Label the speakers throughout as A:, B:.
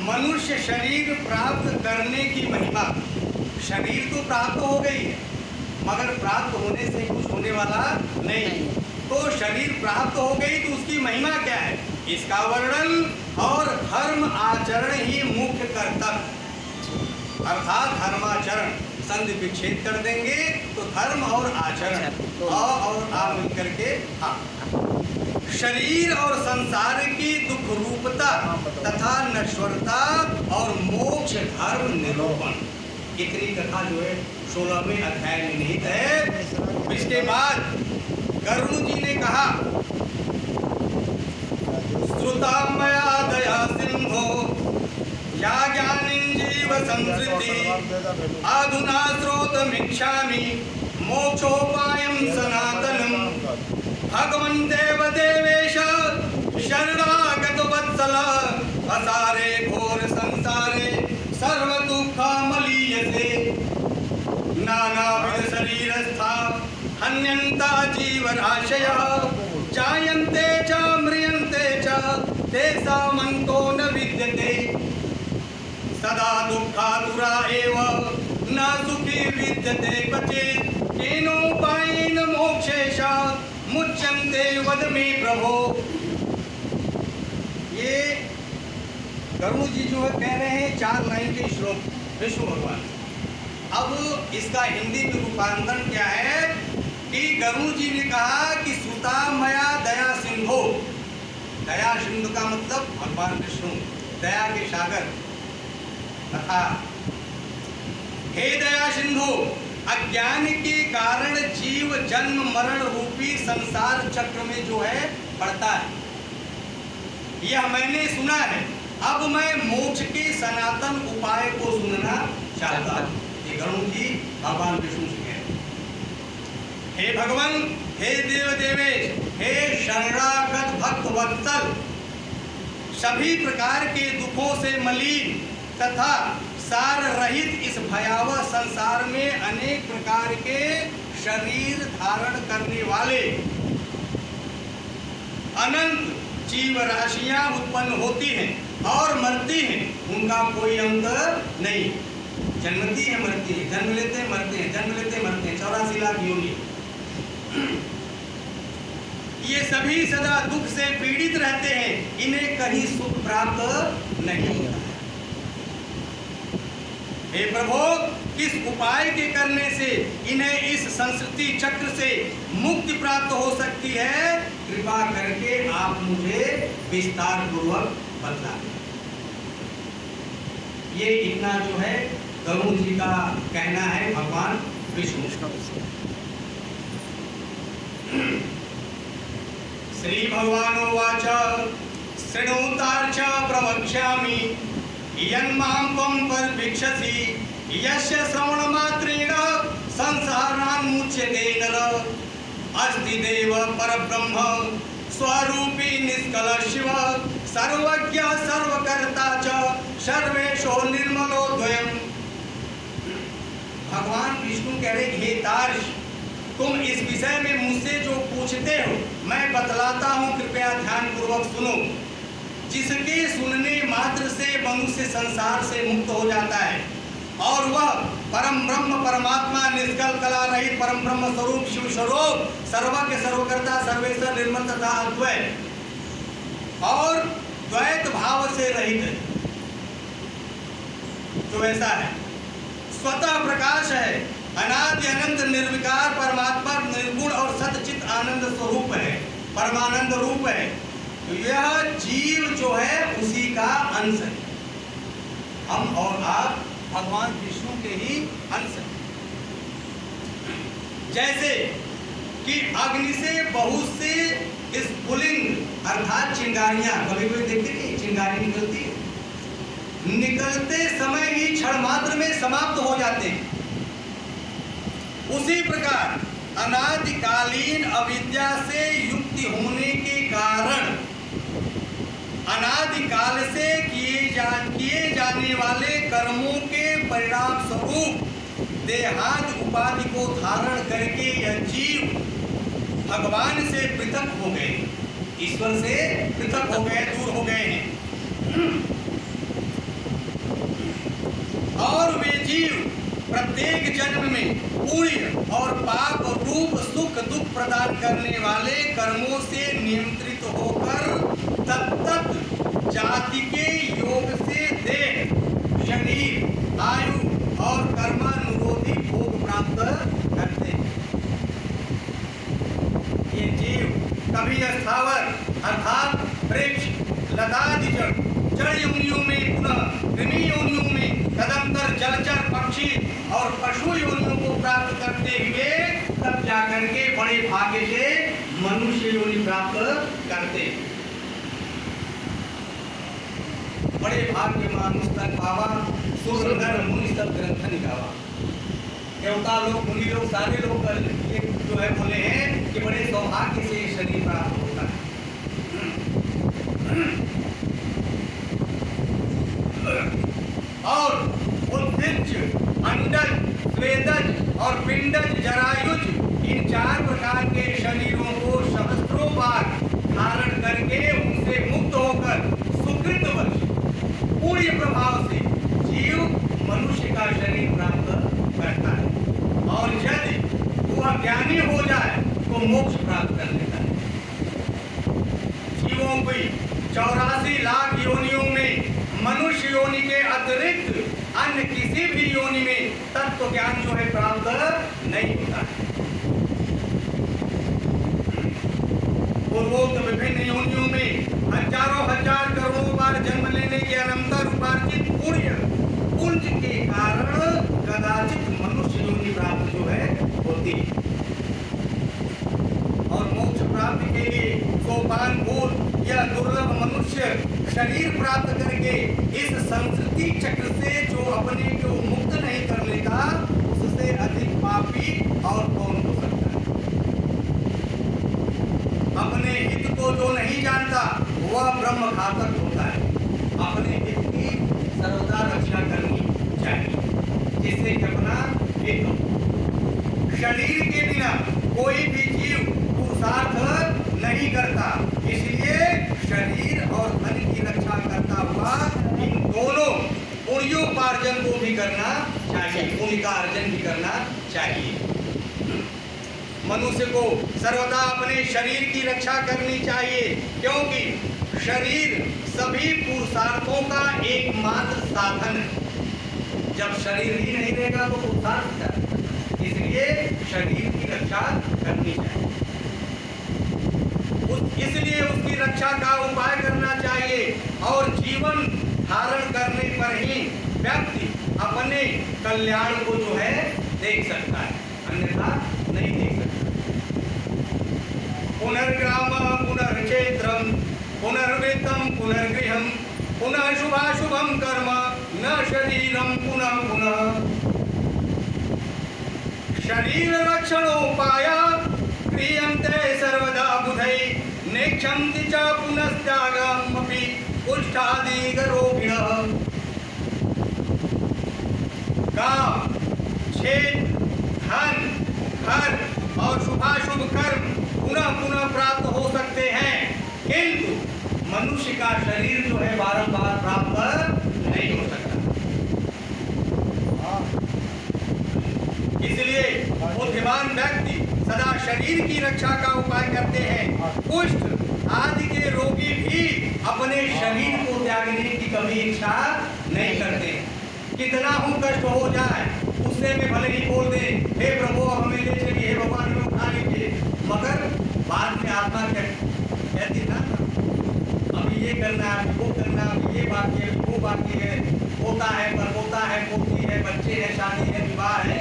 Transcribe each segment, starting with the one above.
A: मनुष्य शरीर प्राप्त करने की महिमा। शरीर तो प्राप्त हो गई है, मगर प्राप्त होने से कुछ होने वाला नहीं। तो शरीर प्राप्त हो गई तो उसकी महिमा क्या है, इसका वर्णन और धर्म आचरण ही मुख्य कर्तव्य, अर्थात धर्माचरण। संधि विच्छेद कर देंगे तो धर्म और आचरण और आ मिलकर के हाँ। शरीर और संसार की दुख रूपता तथा नश्वरता और मोक्ष धर्म निरूपण, इतनी कथा जो है 16वें अध्याय में निहित है। इसके बाद गरुड़ जी ने कहा, श्रुता मया दया सिंधो या ज्ञानिन जीव संसृति अधुना श्रोतमिच्छामि मोक्षोपायं सनातनम् भगवन् देवदेवेश शरणागत वत्सल असारे घोर संसारे सर्व दुःखमलीयसे नानाविध शरीरस्था हन्यन्ता जीवराशयः जायन्ते च म्रियन्ते च तेषामन्तो न विद्यते सदा दुःखातुरा एव न सुखी विद्यते क्वचित् केनोपायेन मोक्षेश मुच्यन्ते वद मे प्रभो। ये गरुड़ जी जो है कह रहे हैं 4 लाइन के श्लोक विष्णु भगवान। अब इसका हिंदी में रूपांतरण क्या है कि गरुड़ जी ने कहा कि श्रुता मया दया सिंधो। दया सिंधु का मतलब भगवान विष्णु दया के सागर तथा हे दया सिंधु, अज्ञान के कारण जीव जन्म मरण रूपी संसार चक्र में जो है पड़ता है, यह मैंने सुना है। अब मैं मोक्ष के सनातन उपाय को सुनना चाहता हूँ। ये गरुड़ जी भगवान विष्णु से कह रहे, हे भगवान, हे देव देवेश, हे शरणागत भक्त वत्सल, सभी प्रकार के दुखों से मलिन तथा सार रहित इस भयावह संसार में अनेक प्रकार के शरीर धारण करने वाले अनंत जीव राशियां उत्पन्न होती हैं और मरती हैं, उनका कोई अंत नहीं। जन्मती है मरती है, जन्म लेते हैं मरते हैं, जन्म लेते हैं मरते हैं, 84 लाख योनि। ये सभी सदा दुख से पीड़ित रहते हैं, इन्हें कहीं सुख प्राप्त नहीं होता। हे प्रभु, किस उपाय के करने से इन्हें इस संस्कृति चक्र से मुक्ति प्राप्त हो सकती है, कृपा करके आप मुझे विस्तार पूर्वक बतला। ये इतना जो है गरुड़ जी का कहना है भगवान विष्णु। श्री भगवानुवाच शृणुतार्च प्रवक्ष्यामि यन्मां त्वं परिवीक्षसि यस्य श्रवणमात्रेण संसारान्मुच्यते नर अस्ति देव परब्रह्म स्वरूपी निष्कल शिव सर्वज्ञ सर्वकर्ता च सर्वेशो निर्मलोद्वयम्। भगवान विष्णु कह रहे, हे तार्क्ष, तुम इस विषय में मुझसे जो पूछते हो मैं बतलाता हूँ, कृपया ध्यान पूर्वक सुनो। जिसके सुनने मात्र से मनुष्य संसार से मुक्त हो जाता है और वह परम ब्रह्म परमात्मा निष्कल कला रहित परम ब्रह्म स्वरूप शिव स्वरूप सर्वज्ञ सर्वकर्ता सर्वेश्वर निर्मल तथा अद्वय और द्वैत भाव से रहित है, तो ऐसा है। स्वतः प्रकाश है, अनादि अनंत निर्विकार परमात्मा निर्गुण और सतचित आनंद स्वरूप है, परमानंद रूप है। तो यह जीव जो है उसी का अंश है। हम और आप भगवान विष्णु के ही अंश हैं। जैसे कि अग्नि से बहुत से स्फुलिंग अर्थात चिंगारियां, कभी कभी देखते नहीं चिंगारी निकलती है, निकलते समय ही क्षण मात्र में समाप्त हो जाते हैं। उसी प्रकार अनादिकालीन अविद्या से युक्ति होने के कारण अनादिकाल से किए जाने वाले कर्मों के परिणाम स्वरूप देहादि उपाधि को धारण करके यह जीव भगवान से पृथक हो गए, ईश्वर से पृथक हो गए, दूर हो गए हैं। जीव प्रत्येक जन्म में पुण्य और पाप रूप सुख दुख प्रदान करने वाले कर्मों से नियंत्रित होकर तत्त जाति के योग से देह, शरीर, आयु और कर्मानुरोधी भोग प्राप्त करते हैं। ये जीव कभी स्थावर अर्थात वृक्ष, लतादि जड़ योनियों में, पुनः कृमि योनियों में, तदंतर जलचर पक्षी और पशु योनियों को प्राप्त करते हुए तब जाकर के बड़े भाग्य से मनुष्य योनि प्राप्त करते। बड़े भाग्य मानुष तन पावा, सुर नर मुनि सब ग्रंथन गावा। देवता लोग, मुनि लोग, सारे लोग ये जो है बोले हैं कि बड़े सौभाग्य से ये शरीर प्राप्त होता है। और उद्भिज, अंडज, स्वेदज और पिंडज, जरायुज, इन 4 प्रकार के शरीरों को सहस्त्रों बार धारण करके उनसे मुक्त होकर सुकृतवश पुण्य प्रभाव से जीव मनुष्य का शरीर प्राप्त करता है। और यदि वह ज्ञानी हो जाए तो मोक्ष प्राप्त कर लेता है। जीवों की 84 लाख योनियों में मनुष्य योनि के अतिरिक्त अन्य किसी भी योनि में तत्व ज्ञान जो है प्राप्त नहीं होता है। पूर्वोक्त विभिन्न योनियों में हजारों हजार करोड़ों बार जन्म लेने के अनंतर उपार्जित पुण्य के कारण कदाचित मनुष्य योनि प्राप्त जो है होती है। और मोक्ष प्राप्ति के लिए सोपान भूल या दुर्लभ मनुष्य शरीर प्राप्त करके इस संस्कृति चक्र से जो अपने को मुक्त नहीं कर लेता, उससे अधिक पापी और कौन हो सकता है। अपने हित को जो नहीं जानता वह ब्रह्म घातक होता है। अपने हित की सर्वदा रक्षा करनी चाहिए, जिससे कि अपना हित हो। शरीर के बिना कोई भी जीव पुरुषार्थ नहीं करता, इसलिए शरीर और धन की रक्षा करता हुआ इन दोनों पुण्योपार्जन को भी करना चाहिए, पुण्य का अर्जन भी करना चाहिए। मनुष्य को सर्वदा अपने शरीर की रक्षा करनी चाहिए, क्योंकि शरीर सभी पुरुषार्थों का एकमात्र साधन है। जब शरीर ही नहीं रहेगा तो पुरुषार्थ क्या? इसलिए शरीर की रक्षा करनी चाहिए। इसलिए उसकी रक्षा का उपाय करना चाहिए और जीवन धारण करने पर ही व्यक्ति अपने कल्याण को जो है देख सकता है, अन्यथा नहीं देख सकता। पुनर्ग्राम पुनर्क्षेत्रम पुनर्वृत्तम पुनर्गृहम पुनः शुभाशुभम कर्म न शरीरम पुनः पुनः। शरीर रक्षणोपाय क्रियन्ते सर्वदा बुधै नेक्षन्ति च पुनस्त्यागमपि कुष्ठादिगरोगिणः। काम, क्षेत्र, धन, घर और शुभाशुभ कर्म पुनः पुनः प्राप्त हो सकते हैं, किंतु मनुष्य का शरीर जो है बारंबार प्राप्त नहीं हो सकता। इसलिए बुद्धिमान व्यक्ति सदा शरीर की रक्षा का उपाय करते हैं। कुष्ठ आदि के रोगी भी अपने शरीर को त्यागने की कभी इच्छा नहीं करते। कितना ही कष्ट हो जाए उससे में भले ही बोल दे, हे प्रभु हमें ले चलिए, हे भगवान हमें उठा लीजिए, मगर बाद में आत्मा कहती ना अभी ये करना है, वो करना, अभी ये बाकी है, वो बाकी है, होता है, पर होता है, पोती है, बच्चे हैं, शादी है, विवाह है,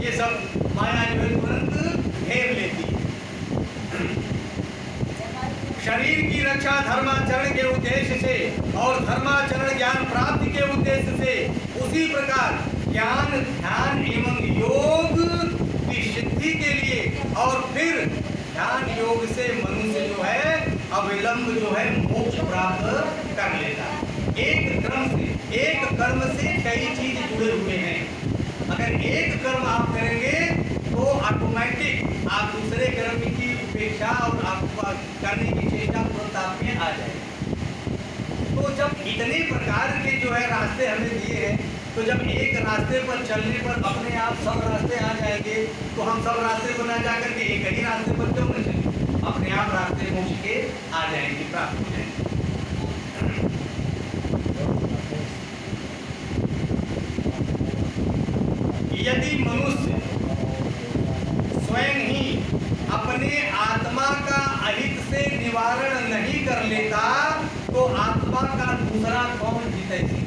A: ये सब माया जो है तुरंत घेर लेती है। शरीर की रक्षा धर्माचरण के उद्देश्य से और धर्माचरण ज्ञान प्राप्ति के उद्देश्य से, उसी प्रकार ज्ञान, ध्यान एवं योग की सिद्धि के लिए और फिर ध्यान योग से मनुष्य जो है अविलंब जो है मोक्ष प्राप्त कर लेता है। एक क्रम से, एक कर्म से कई चीज जुड़े हुए हैं। अगर एक कर्म आप करेंगे तो ऑटोमेटिक आप दूसरे कर्म की उपेक्षा और आप करने की चेष्टा तुरंत आप में आ जाएगी। तो जब इतने प्रकार के जो है रास्ते हमें दिए हैं तो जब एक रास्ते पर चलने पर अपने आप सब रास्ते आ जाएंगे, तो हम सब रास्ते को ना जाकर के एक ही रास्ते पर क्यों न चले? अपने आप रास्ते पहुंच के आ जाएंगे, प्राप्त हो जाएंगे। यदि मनुष्य स्वयं ही अपने आत्मा का अहित से निवारण नहीं कर लेता, तो आत्मा का दूसरा कौन जीतेगी?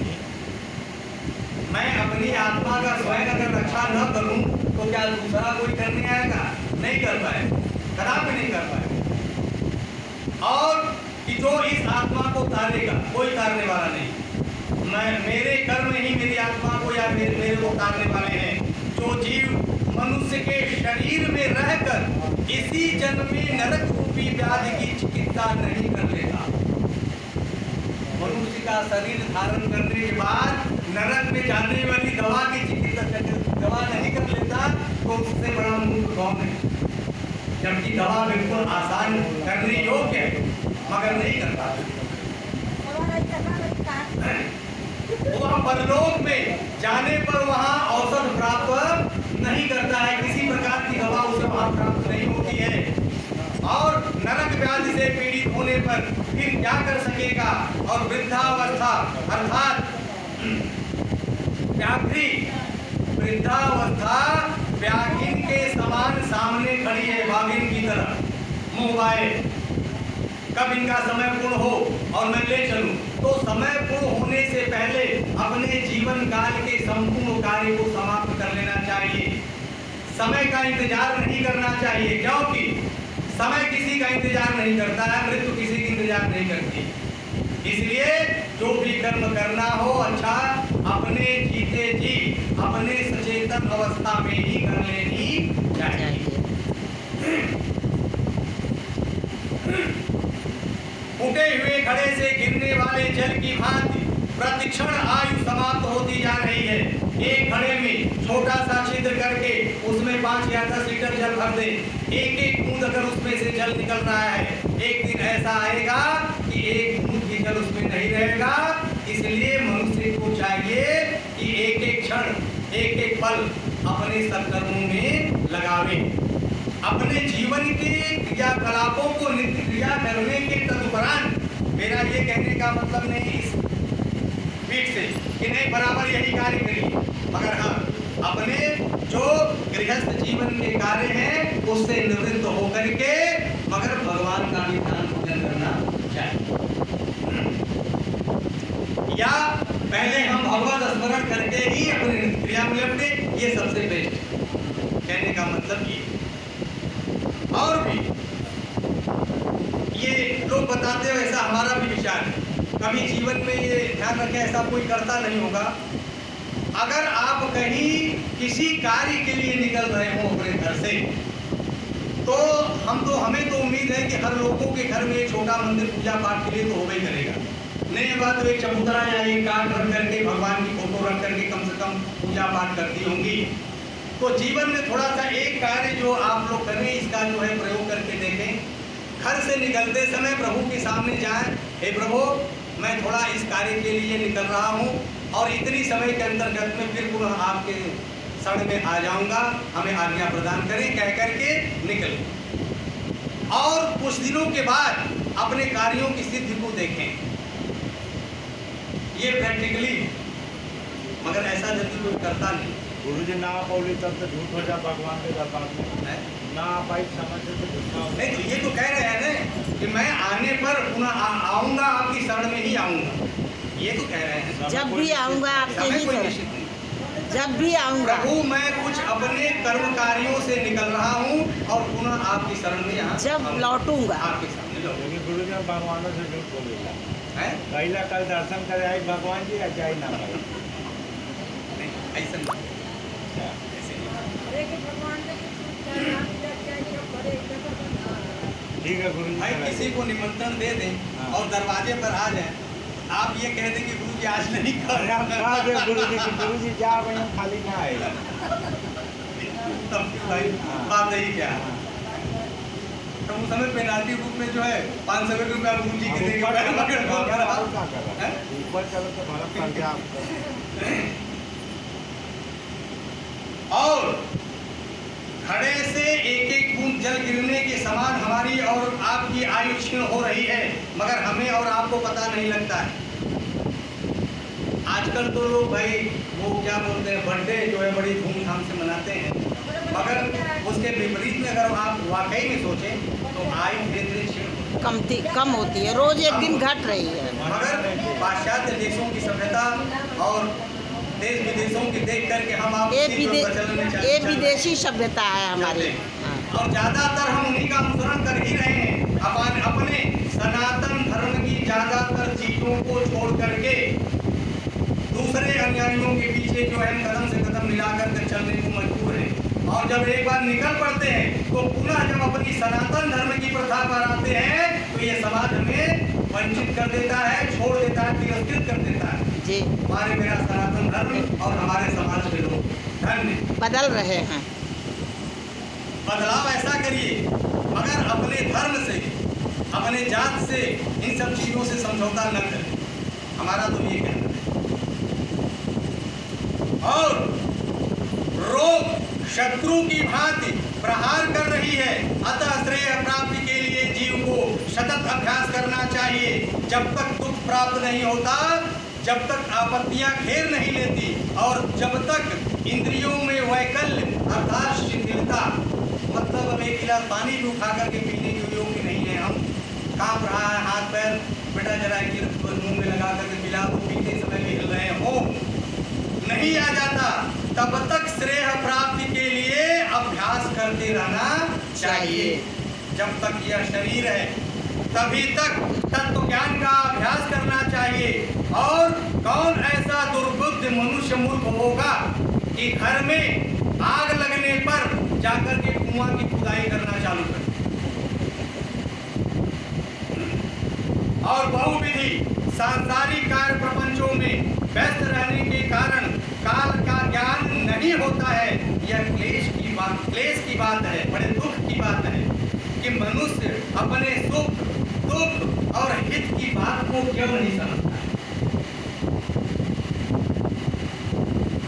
A: मैं अपनी आत्मा का स्वयं अगर रक्षा न करूं, तो क्या दूसरा कोई करने आएगा? नहीं कर पाएगा, कदापि नहीं कर पाएगा। और कि जो इस आत्मा को तारेगा, कोई तारने वाला नहीं। मेरे कर्म ही मेरी आत्मा को या मेरे को तारने वाले हैं। जो जीव मनुष्य के शरीर में रहकर इसी जन्म में नरक रूपी व्याधि की चिकित्सा नहीं कर लेता, मनुष्य का शरीर धारण करने के बाद नरक में जाने वाली दवा की चिकित्सा दवा नहीं कर लेता, तो उससे बड़ा मूर्ख कौन है? जबकि दवा बिल्कुल आसान करने योग्य है, मगर नहीं करता। वह परलोक में जाने पर वहां औषध प्राप्त नहीं करता है, किसी प्रकार की दवा उसे वहां प्राप्त नहीं होती है। और नरक व्याधि से पीड़ित होने पर फिर क्या कर सकेगा? और वृद्धावस्था अर्थात व्याधि, वृद्धावस्था व्याघिन के समान सामने खड़ी है, बाघिन की तरह मुंह बाए। कब इनका समय पूर्ण हो और मैं ले चलूं, तो समय पूर्ण होने से पहले अपने जीवन काल के संपूर्ण कार्य को समाप्त कर लेना चाहिए। समय का इंतजार नहीं करना चाहिए, क्योंकि समय किसी का इंतजार नहीं करता है, मृत्यु किसी की इंतजार नहीं करती। इसलिए जो भी कर्म करना हो, अच्छा अपने जीते जी अपने सचेतन अवस्था में ही कर लेनी चाहिए। उठे हुए घड़े से गिरने वाले जल की भांति प्रतिक्षण आयु समाप्त होती जा रही है। एक घड़े में छोटा सा छिद्र करके उसमें 5 या 10 लीटर जल भर दे, एक एक बूंद अगर उसमें से जल निकल रहा है, एक दिन ऐसा आएगा कि एक बूंद भी जल उसमें नहीं रहेगा। इसलिए मनुष्य को चाहिए कि एक एक क्षण, एक एक पल अपने सत्कर्मों में लगावे। अपने जीवन के क्रियाकलापों को नित्य क्रिया करने के तदुपरांत, मेरा ये कहने का मतलब नहीं इस पीठ से कि नहीं बराबर यही कार्य करिए, मगर हाँ अपने जो गृहस्थ जीवन के कार्य हैं उससे निवृत्त होकर के मगर भगवान का भी ध्यान पूजन करना चाहिए। या पहले हम भगवत स्मरण करके ही अपने क्रिया में लपटे, ये सबसे बेस्ट कहने का मतलब ये। और भी ये लोग बताते हैं, ऐसा हमारा भी विचार है, कभी जीवन में ये ध्यान रखें ऐसा कोई करता नहीं होगा। अगर आप कहीं किसी कार्य के लिए निकल रहे हो अपने घर से, तो हमें तो उम्मीद है कि हर लोगों के घर में एक छोटा मंदिर पूजा पाठ के लिए तो होगा ही करेगा। नहीं बात तो एक चबूतरा या एक काट रख करके भगवान की फोटो रख करके कम से कम पूजा पाठ करती होंगी। तो जीवन में थोड़ा सा एक कार्य जो आप लोग करें, इसका जो है प्रयोग करके देखें। घर से निकलते समय प्रभु के सामने जाएं, हे प्रभु मैं थोड़ा इस कार्य के लिए निकल रहा हूँ और इतनी समय के अंतर्गत में फिर पुनः आपके शरण में आ जाऊंगा, हमें आज्ञा प्रदान करें, कह करके निकलें। और कुछ दिनों के बाद अपने कार्यों की सिद्धि को देखें, ये प्रैक्टिकली, मगर ऐसा जल्दी कोई करता नहीं।
B: गुरु जी ना बोली तब तो झूठ हो जा भगवान के दरबार में, ना पाई समझ से झूठा
A: नहीं। तो ये तो कह रहे हैं ना कि मैं आने पर पुनः आऊंगा, आपकी शरण में ही आऊंगा, ये तो कह रहे हैं।
C: जब भी आऊंगा आपके ही शरण, जब भी आऊंगा।
A: प्रभु मैं कुछ अपने कर्म कार्यों से निकल रहा हूँ और पुनः आपकी शरण में यहाँ
C: जब लौटूंगा
A: आपके सामने लौटूंगा।
B: गुरु जी भगवानों से झूठ बोलेगा
A: है
B: पहला कल दर्शन करे आई भगवान जी, अच्छा ही ना भाई
A: ऐसा नहीं, ऐसे
B: ठीक है गुरु जी।
A: भाई किसी को निमंत्रण दे दें और दरवाजे पर आ जाए, आप ये कह दें कि गुरु जी आज नहीं कर
B: गुरु जी जा भाई हम खाली ना आएगा,
A: तब भाई बात यही क्या है। तो उस समय पेनाल्टी रूप में जो है 500 रुपया गुरु जी के देंगे।
B: ऊपर चलो तो भरत कर
A: और घड़े से एक एक बूंद जल गिरने के समान हमारी और आपकी आयु क्षीण हो रही है, मगर हमें और आपको पता नहीं लगता है। आजकल तो लोग भाई वो क्या बोलते हैं, बर्थडे जो है बड़ी धूमधाम से मनाते हैं, मगर उसके विपरीत में अगर आप वाकई में सोचें तो आयु धीरे धीरे क्षीण
C: कम होती है, रोज एक दिन घट रही है।
A: मगर पाश्चात्य देशों की सभ्यता और देश विदेशों की देख करके हम आप
C: ये विदेशी सभ्यता है हमारी।
A: और ज्यादातर हम उन्हीं का अनुसरण कर ही रहे हैं। अपने सनातन धर्म की ज्यादातर चीजों को छोड़ करके दूसरे अनुयायियों के पीछे जो है कदम से कदम मिला करके चलने को मजबूर है। और जब एक बार निकल पड़ते हैं तो पुनः जब अपनी सनातन धर्म की प्रथा पर आते हैं तो ये समाज हमें वंचित कर देता है, छोड़ देता है, तिरस्कृत कर देता है
C: जी।
A: हमारे मेरा सनातन धर्म और हमारे समाज के लोग धन्य
C: बदल रहे हैं।
A: बदलाव ऐसा करिए, मगर अपने धर्म से, अपने जात से इन सब चीजों से समझौता न करें। हमारा तो ये कहना है। और रोग शत्रु की भांति प्रहार कर रही है, अतः श्रेय प्राप्ति के लिए जीव को सतत अभ्यास करना चाहिए। जब तक दुख प्राप्त नहीं होता, जब तक आपत्तियां घेर नहीं लेती और जब तक इंद्रियों में वैकल्य अर्थात शिथिलता, मतलब अब एक गिलास पानी भी उठा करके पीने के योग्य नहीं है, हम कांप रहा है हाथ पैर, बेटा जरा मुंह में लगा करके पिला दो, पीते समय भी हिल रहे हो, नहीं आ जाता, तब तक श्रेय प्राप्ति के लिए अभ्यास करते रहना चाहिए। जब तक यह शरीर है तभी तक तत्व ज्ञान का अभ्यास करना चाहिए। और कौन ऐसा दुर्बुद्ध मनुष्य मूर्ख होगा कि घर में आग लगने पर जाकर के कुआं की खुदाई करना चालू करे। और बहुविधि सांसारिक कार्य प्रपंचों में व्यस्त रहने के कारण काल का ज्ञान नहीं होता है। यह क्लेश की बात है, बड़े दुख की बात है कि मनुष्य अपने सुख दुख और हित की बात को क्यों नहीं समझता है।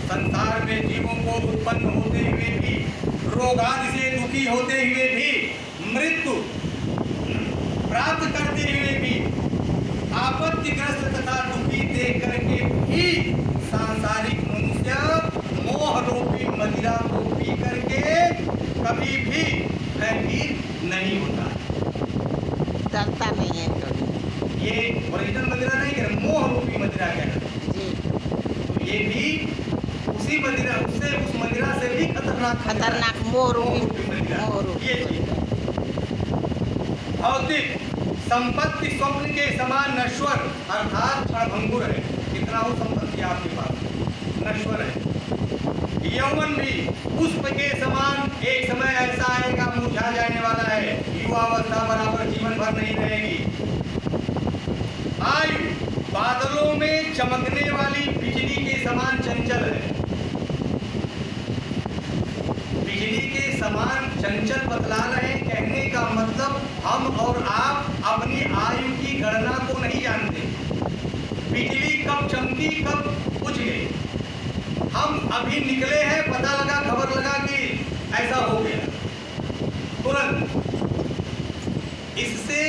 A: संसार में जीवों को उत्पन्न होते हुए भी, रोगादि से दुखी होते हुए भी, मृत्यु प्राप्त करते हुए भी, आपत्तिग्रस्त तथा दुखी देख करके भी सांसारिक मनुष्य मोह रूपी मदिरा को पी करके कभी भी भयभीत नहीं होता,
C: डरता नहीं है कभी।
A: ये ओरिजिनल मदिरा नहीं कह रहे, मोह रूपी मदिरा कह रहे
C: जी।
A: तो ये भी उसी मदिरा, उससे उस मदिरा से भी
C: खतरनाक मोह रूपी
A: मदिरा।
C: मोह रूपी।
A: ये चीज भौतिक संपत्ति स्वप्न के समान नश्वर अर्थात क्षणभंगुर है। कितना हो संपत्ति आपके पास, नश्वर है। यौवन भी पुष्प के समान एक समय ऐसा आएगा मुरझा जाने वाला है। युवावस्था बराबर जीवन भर नहीं रहेगी। आयु बादलों में चमकने वाली बिजली के समान चंचल है। बिजली के समान चंचल बतला रहे, कहने का मतलब हम और आप अपनी आयु की गणना को नहीं जानते। बिजली कब चमकी कब बुझ गई, हम अभी निकले हैं, पता लगा, खबर लगा कि ऐसा हो गया तुरंत। इससे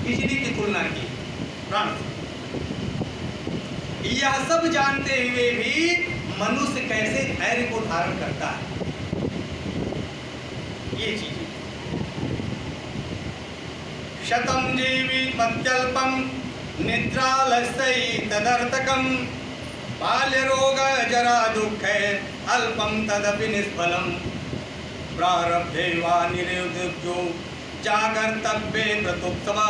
A: बिजली की तुलना की प्राण। यह सब जानते हुए भी मनुष्य कैसे धैर्य को धारण करता है, ये चीज। शतम जीवित मत्यल्पम निद्रालस्यैः तदर्थकम बाल्य रोग जरा दुख अल्पम तदपि निष्फलम प्रारब्धे वा निरुद्धो जागर्तव्ये प्रतुप्तवा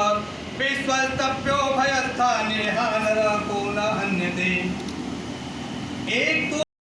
A: विश्वस्तव्यो भयस्थाने नरको न हन्यते। एक तो